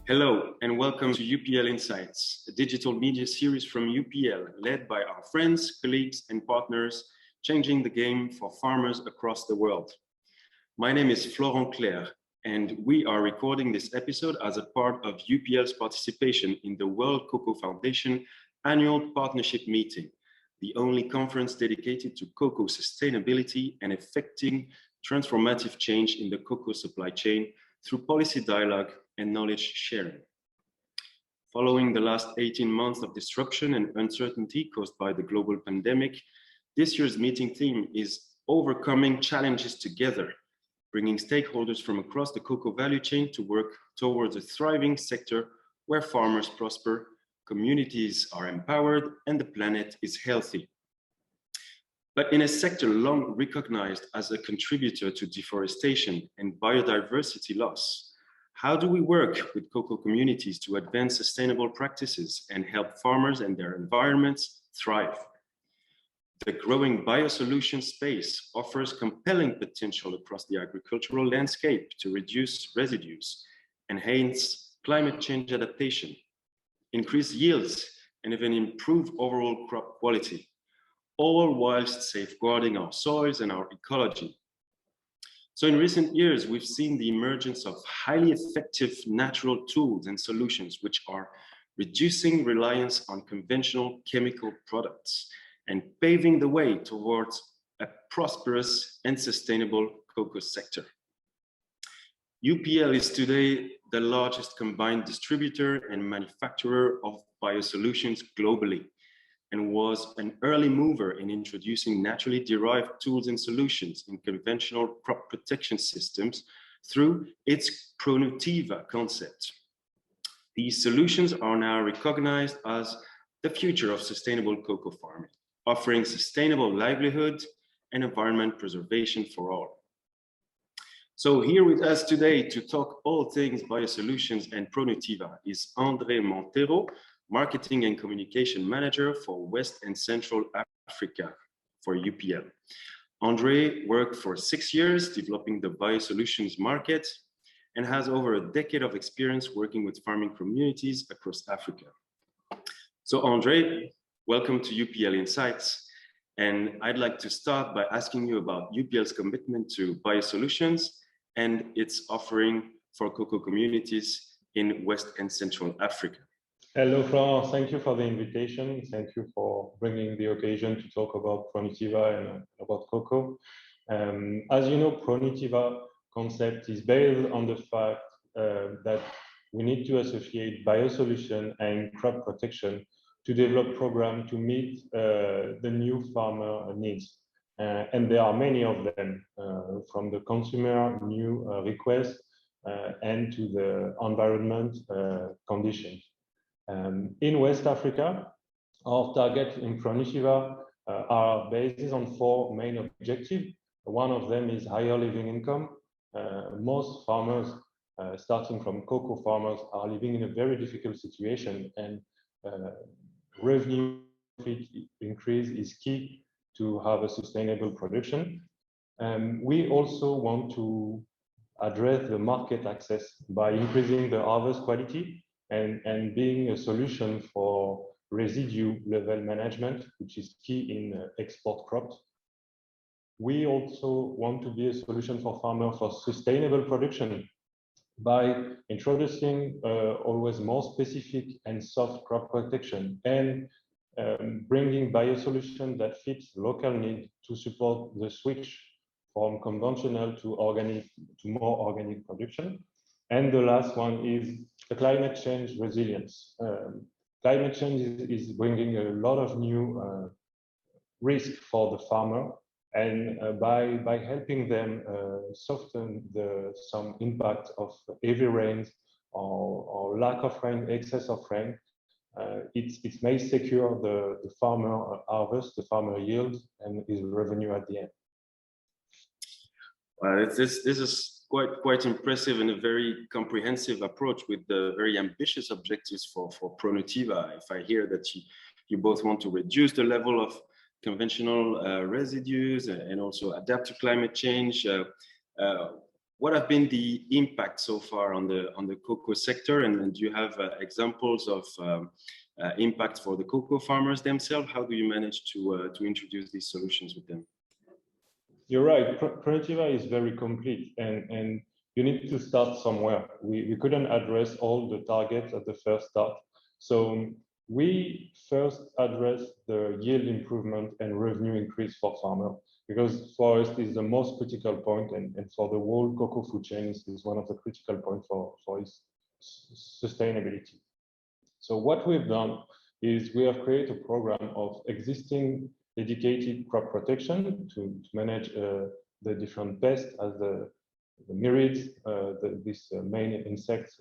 Hello and welcome to UPL Insights, a digital media series from UPL led by our friends, colleagues and partners changing the game for farmers across the world. My name is Florent Clair and we are recording this episode as a part of UPL's participation in the World Cocoa Foundation annual partnership meeting, the only conference dedicated to cocoa sustainability and effecting transformative change in the cocoa supply chain through policy dialogue and knowledge sharing. Following the last 18 months of disruption and uncertainty caused by the global pandemic, this year's meeting theme is Overcoming Challenges Together, bringing stakeholders from across the cocoa value chain to work towards a thriving sector where farmers prosper, communities are empowered, and the planet is healthy. But in a sector long recognized as a contributor to deforestation and biodiversity loss, how do we work with cocoa communities to advance sustainable practices and help farmers and their environments thrive? The growing biosolutions space offers compelling potential across the agricultural landscape to reduce residues, enhance climate change adaptation, increase yields, and even improve overall crop quality, all whilst safeguarding our soils and our ecology. So in recent years, we've seen the emergence of highly effective natural tools and solutions which are reducing reliance on conventional chemical products and paving the way towards a prosperous and sustainable cocoa sector. UPL is today the largest combined distributor and manufacturer of biosolutions globally, and was an early mover in introducing naturally derived tools and solutions in conventional crop protection systems through its Pronutiva concept. These solutions are now recognized as the future of sustainable cocoa farming, offering sustainable livelihood and environment preservation for all. So here with us today to talk all things biosolutions and Pronutiva is Andre Monteiro, Marketing and Communication Manager for West and Central Africa for UPL. Andre worked for 6 years developing the biosolutions market and has over a decade of experience working with farming communities across Africa. So Andre, welcome to UPL Insights. And I'd like to start by asking you about UPL's commitment to biosolutions and its offering for cocoa communities in West and Central Africa. Hello, Florent. Thank you for the invitation. Thank you for bringing the occasion to talk about Pronutiva and about cocoa. As you know, Pronutiva concept is based on the fact that we need to associate biosolution and crop protection to develop programs to meet the new farmer needs. And there are many of them, from the consumer new requests and to the environment conditions. In West Africa, our target in Pronutiva are based on 4 main objectives. One of them is higher living income. Most farmers, starting from cocoa farmers, are living in a very difficult situation, and revenue increase is key to have a sustainable production. We also want to address the market access by increasing the harvest quality and being a solution for residue level management, which is key in export crops. We also want to be a solution for farmers for sustainable production by introducing always more specific and soft crop protection and bringing biosolutions that fit local needs to support the switch from conventional to organic to more organic production. And the last one is the climate change resilience. Climate change is bringing a lot of new risk for the farmer, and by helping them soften some impact of heavy rains or lack of rain, excess of rain, it may secure the farmer harvest, the farmer yield, and his revenue at the end. Well, this is quite impressive and a very comprehensive approach with the very ambitious objectives for Pronutiva. If I hear that you both want to reduce the level of conventional residues and also adapt to climate change, what have been the impact so far on the cocoa sector, and do you have examples of impact for the cocoa farmers themselves? How do you manage to introduce these solutions with them? You're right. Pronutiva is very complete, and you need to start somewhere. We couldn't address all the targets at the first start, so we first addressed the yield improvement and revenue increase for farmers, because forest is the most critical point, and for the whole cocoa food chain is one of the critical points for its sustainability. So what we've done is we have created a program of existing dedicated crop protection to manage the different pests as the mirids, these main insects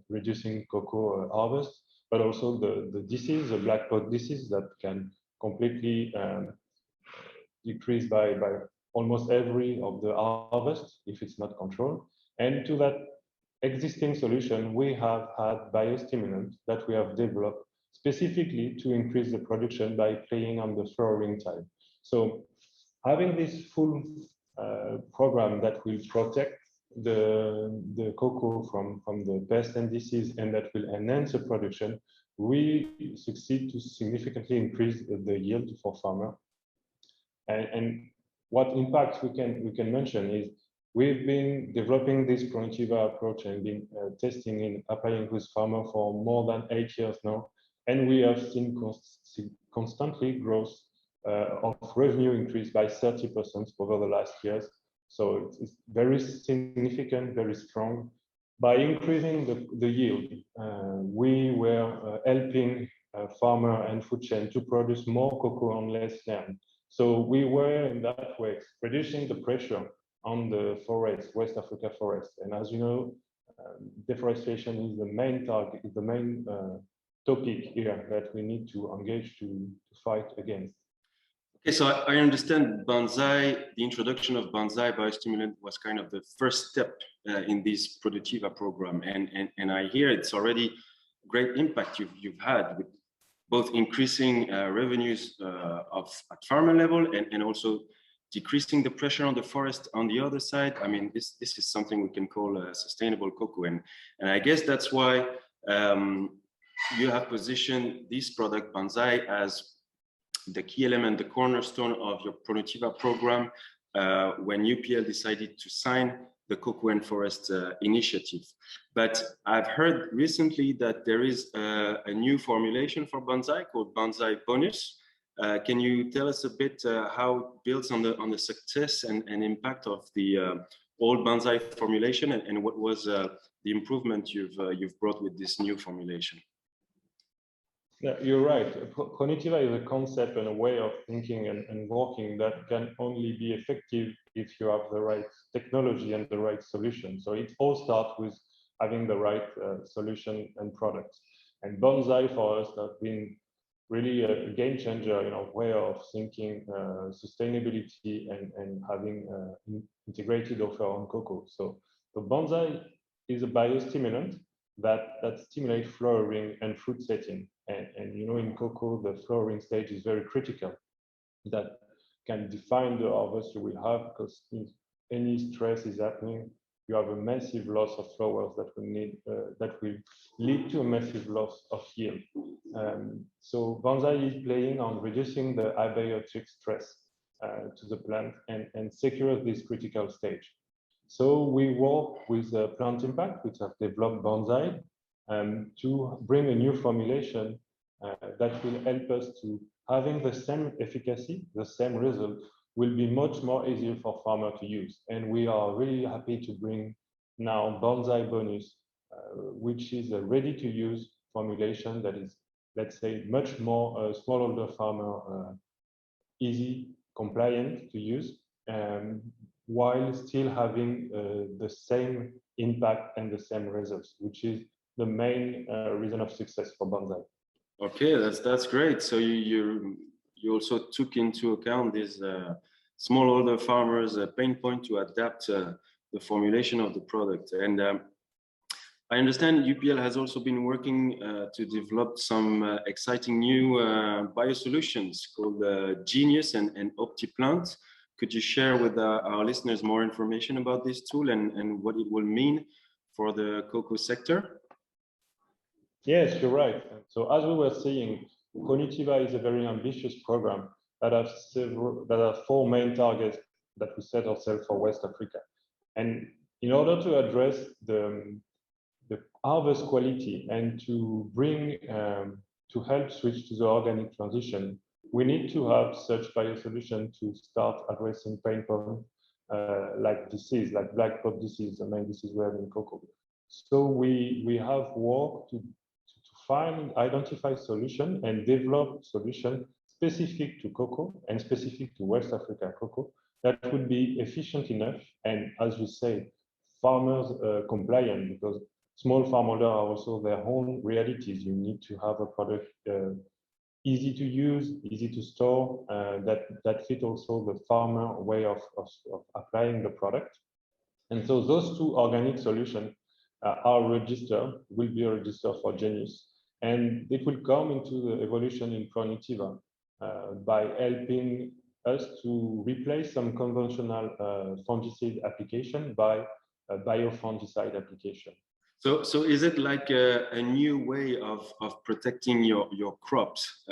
reducing cocoa harvest, but also the disease, the black spot disease that can completely decrease by almost every of the harvest if it's not controlled. And to that existing solution, we have had biostimulant that we have developed specifically to increase the production by playing on the flowering time. So having this full program that will protect the cocoa from the pest and disease, and that will enhance the production, we succeed to significantly increase the yield for farmer. And what impacts we can mention is we've been developing this Pronutiva approach and been testing and applying with farmer for more than 8 years now, and we have seen constantly growth of revenue increase by 30% over the last years. So it's very significant, very strong. By increasing the yield, we were helping farmer and food chain to produce more cocoa on less land. So we were in that way reducing the pressure on the forest, West Africa forest. And as you know, deforestation is the main target, the main topic here that we need to engage to fight against. Okay, so I understand Bonsai, the introduction of Bonsai biostimulant was kind of the first step in this Pronutiva program, and I hear it's already great impact you've had with both increasing revenues at farmer level and also decreasing the pressure on the forest on the other side. I mean, this is something we can call a sustainable cocoa, and I guess that's why you have positioned this product Bonsai as the key element, the cornerstone of your Pronutiva program when UPL decided to sign the Cocoa and Forest initiative. But I've heard recently that there is a new formulation for Bonsai called Bonsai Bonus. Can you tell us a bit how it builds on the success and impact of the old Bonsai formulation, and what was the improvement you've brought with this new formulation? Yeah, you're right. Pronutiva is a concept and a way of thinking and working that can only be effective if you have the right technology and the right solution. So it all starts with having the right solution and product. And Bonsai for us has been really a game changer in our way of thinking sustainability and having integrated offer on cocoa. So the Bonsai is a biostimulant that stimulates flowering and fruit setting. And you know, in cocoa, the flowering stage is very critical. That can define the harvest you will have, because if any stress is happening, you have a massive loss of flowers that will lead to a massive loss of yield. So Bonsai is playing on reducing the abiotic stress to the plant and secure this critical stage. So we work with Plant Impact, which have developed Bonsai, to bring a new formulation that will help us to having the same efficacy, the same result, will be much more easier for farmer to use. And we are really happy to bring now Bonsai Bonus, which is a ready-to-use formulation that is, let's say, much more smallholder farmer easy, compliant to use, while still having the same impact and the same results, which is the main reason of success for Bonsai. Okay, that's great. So you also took into account this smallholder farmers' pain point to adapt the formulation of the product. And I understand UPL has also been working to develop some exciting new biosolutions called Genius and OptiPlant Could you share with our listeners more information about this tool and what it will mean for the cocoa sector? Yes, you're right. So as we were saying, Pronutiva is a very ambitious program that have four main targets that we set ourselves for West Africa. And in order to address the harvest quality and to bring to help switch to the organic transition, we need to have such biosolution to start addressing pain points like disease, like black pod disease, the main disease we have in cocoa. So we have worked to identify solution and develop solution specific to cocoa and specific to West Africa cocoa that would be efficient enough and, as you say, farmers compliant, because small farmholders are also their own realities. You need to have a product easy to use, easy to store, that fit also the farmer way of applying the product. And so those two organic solutions will be registered for Genius. And it will come into the evolution in Pronutiva by helping us to replace some conventional fungicide application by a biofungicide application. So is it like a new way of protecting your crops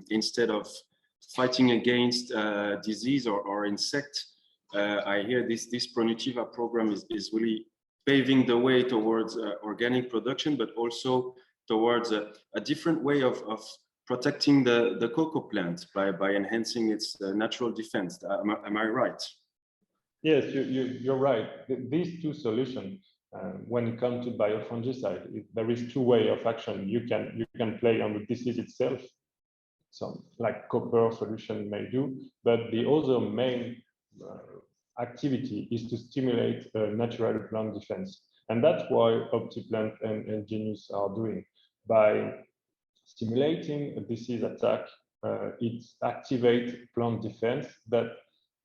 instead of fighting against disease or insect? I hear this Pronutiva program is really paving the way towards organic production, but also towards a different way of protecting the cocoa plant by enhancing its natural defense. Am I right? Yes, you're right. These two solutions, when it comes to biofungicide, there is two ways of action. You can play on the disease itself, so like copper solution may do, but the other main activity is to stimulate natural plant defense. And that's why OptiPlant and Genius are doing. By stimulating a disease attack, it activates plant defense that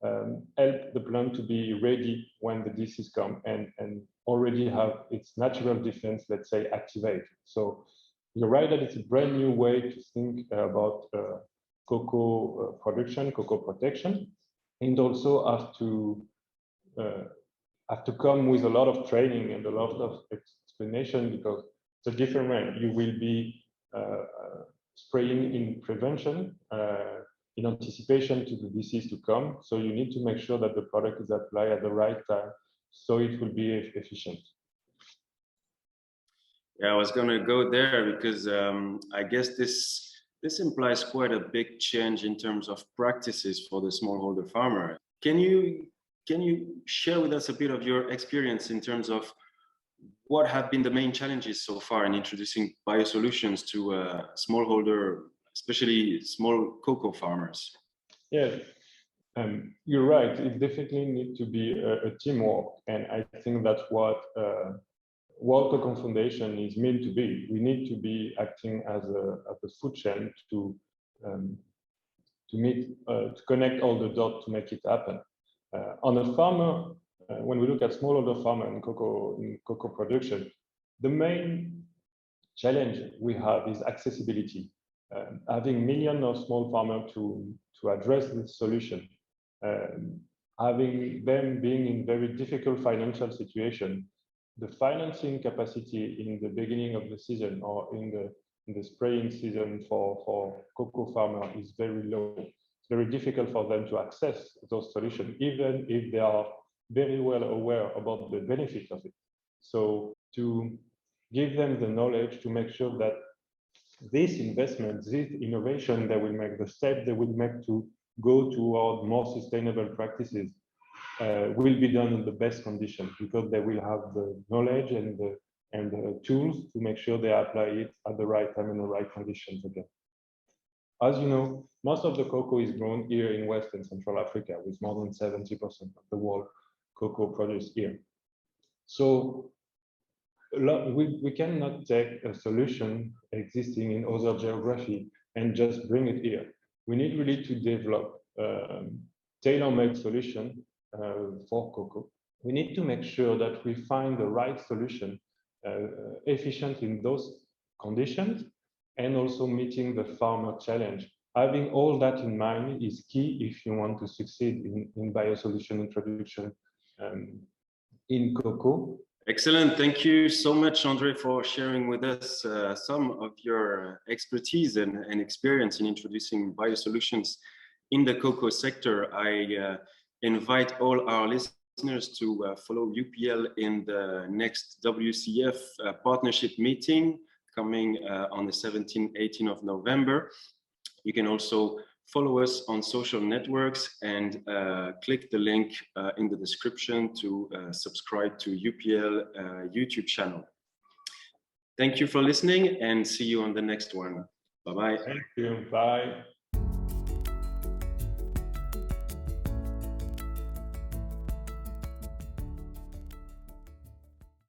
help the plant to be ready when the disease comes and already have its natural defense, let's say, activated. So you're right that it's a brand new way to think about cocoa production, cocoa protection, and also have to come with a lot of training and a lot of explanation, because it's a different way. You will be spraying in prevention, in anticipation to the disease to come. So you need to make sure that the product is applied at the right time, so it will be efficient. Yeah, I was going to go there because I guess this implies quite a big change in terms of practices for the smallholder farmer. Can you share with us a bit of your experience in terms of what have been the main challenges so far in introducing biosolutions to smallholder, especially small cocoa farmers? Yes, you're right. It definitely needs to be a teamwork, and I think that's what World Cocoa Foundation is meant to be. We need to be acting as a food chain to connect all the dots to make it happen. On a farmer, when we look at smallholder farmer in cocoa production, the main challenge we have is accessibility. Having millions of small farmers to address this solution, having them being in very difficult financial situation, the financing capacity in the beginning of the season or in the spraying season for cocoa farmer is very low. It's very difficult for them to access those solutions, even if they are very well aware about the benefit of it. So to give them the knowledge to make sure that this investment, this innovation that will make, the step they will make to go toward more sustainable practices will be done in the best conditions, because they will have the knowledge and the tools to make sure they apply it at the right time and the right conditions again. As you know, most of the cocoa is grown here in West and Central Africa, with more than 70% of the world cocoa produced here. So we cannot take a solution existing in other geography and just bring it here. We need really to develop tailor-made solution for cocoa. We need to make sure that we find the right solution efficient in those conditions, and also meeting the farmer challenge. having all that in mind is key if you want to succeed in biosolution introduction in cocoa. Excellent. Thank you so much, Andre, for sharing with us some of your expertise and experience in introducing biosolutions in the cocoa sector. I invite all our listeners to follow UPL in the next WCF partnership meeting coming on the 17th, 18th of November. You can also follow us on social networks and click the link in the description to subscribe to UPL YouTube channel. Thank you for listening and see you on the next one. Bye-bye. Thank you. Bye.